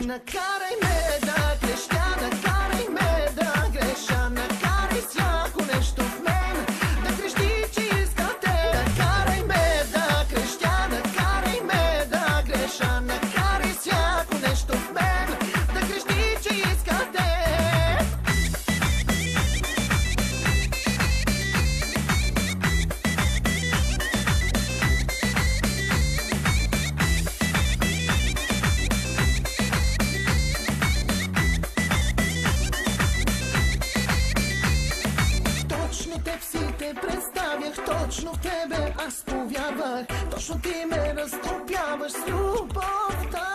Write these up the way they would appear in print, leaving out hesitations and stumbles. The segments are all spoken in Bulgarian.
Накарай ме да крещя, накарай ме да греша, накарай всяко нещо в мен да крещи, че иска те. Накарай ме да крещя, накарай ме да греша, накарай всяко нещо в мен да крещи, че иска те. Представях точно в тебе, аз повярвах. Точно ти ме разтопяваш с любовта.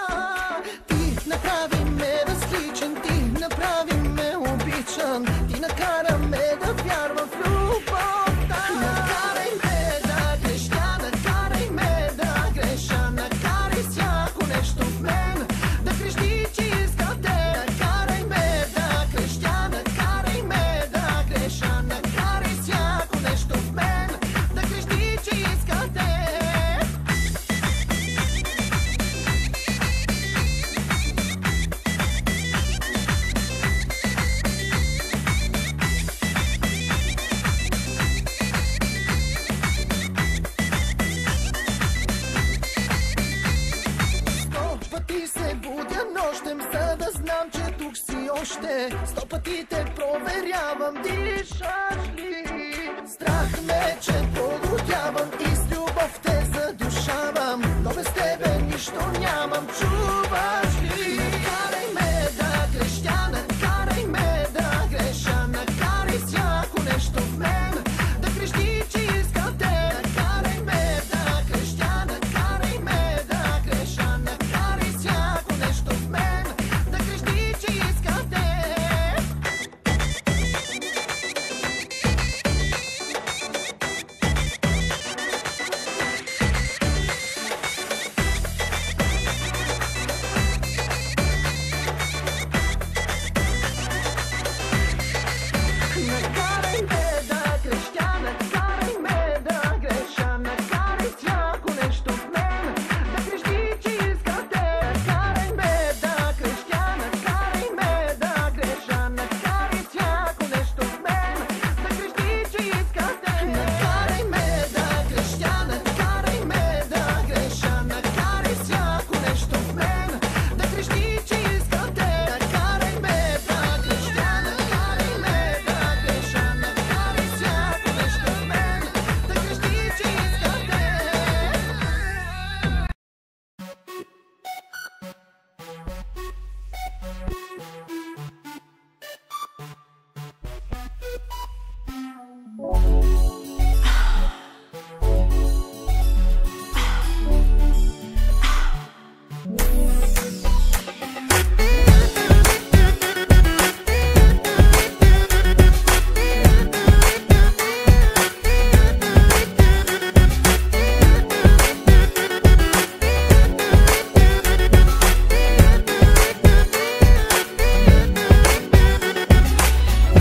Ти направи ме различен, ти направи ме обичан, ти накара ме да вярвам в любовта. Накарай ме да крещя, накарай ме да греша, накарай всяко нещо в мен да крещи, че иска те. Накарай ме да крещя, накарай ме да греша, накарай всяко нещо в мен да крещи, че иска те. Сто пъти се будя нощем, за да знам, че тук си още. 100 пъти те проверявам, дишаш ли? Страх ме, че подготявам и с любов те задушавам, но без тебе нищо нямам, чуваш ли? Накарай ме да крещя, накарай ме да греша, накарай всяко нещо в мен да крещи, че иска те. Накарай ме да крещя, накарай ме да греша, накарай всяко нещо в мен да крещи, че иска те. Накарай ме да крещя, накарай ме да греша, накарай всяко нещо в мен да крещи, че иска те. Накарай ме да крещя, накарай ме да греша, накарай всяко нещо в мен да крещи, че иска те. Накарай ме да крещя, накарай ме да греша, накарай всяко нещо в мен да крещи, че иска те. Накарай ме да крещя, накарай ме да греша, накарай всяко нещо в мен да крещи, че иска те.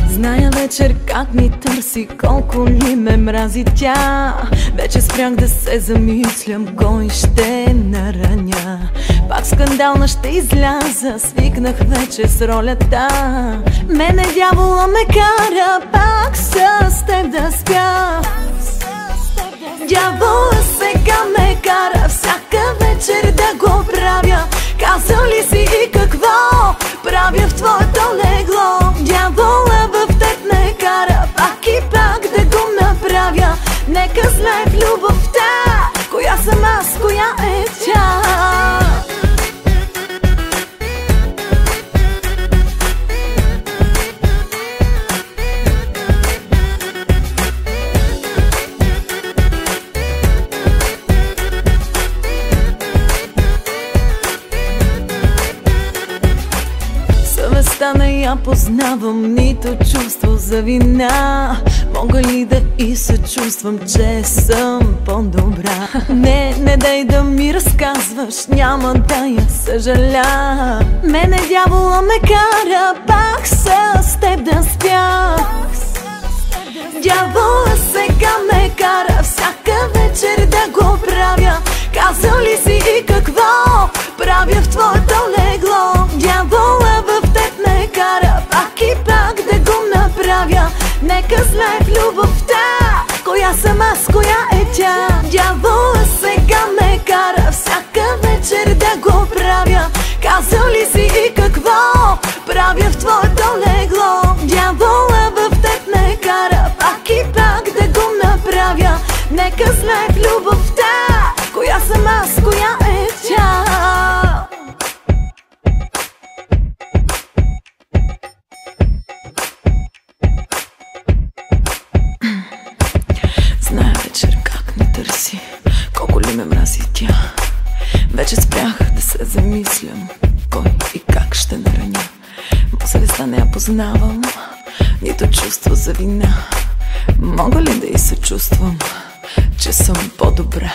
Зная вечер как ми търси, колко ли ме мрази тя. Вече спрях да се замислям, кой ще нараня. Пак скандална ще изляза, свикнах вече с ролята. Мене дявола ме кара пак с теб да спя. Дявола сега ме кара всяка вечер да го правя. Казал ли си и какво правя в твоето легло? Дявола в теб ме кара пак и пак да го направя. Нека сме в любовта, коя съм аз, коя е тя. Съвестта не я познавам, нито чувство за вина. Мога ли да и се чувствам, че съм по-добра? Не дай да ми разказваш, няма да я съжаля. Мене дявола ме кара пак с теб да спя. Дявола сега ме кара всяка вечер да го правя. Казал ли си и какво правя в твоето легло? съм аз, коя е тя? Дявола сега ме кара всяка вечер да го правя. Казал ли си и какво правя в твоето легло? Дявола в теб ме кара пак и пак да го направя. Нека знае в любовта коя съм аз, коя е тя. Зная вечер как не търси, колко ли ме мрази тя. Вече спрях да се замислям кой и как ще нараня. Може ли да не я познавам, нито чувство за вина. Мога ли да и се чувствам, че съм по-добра?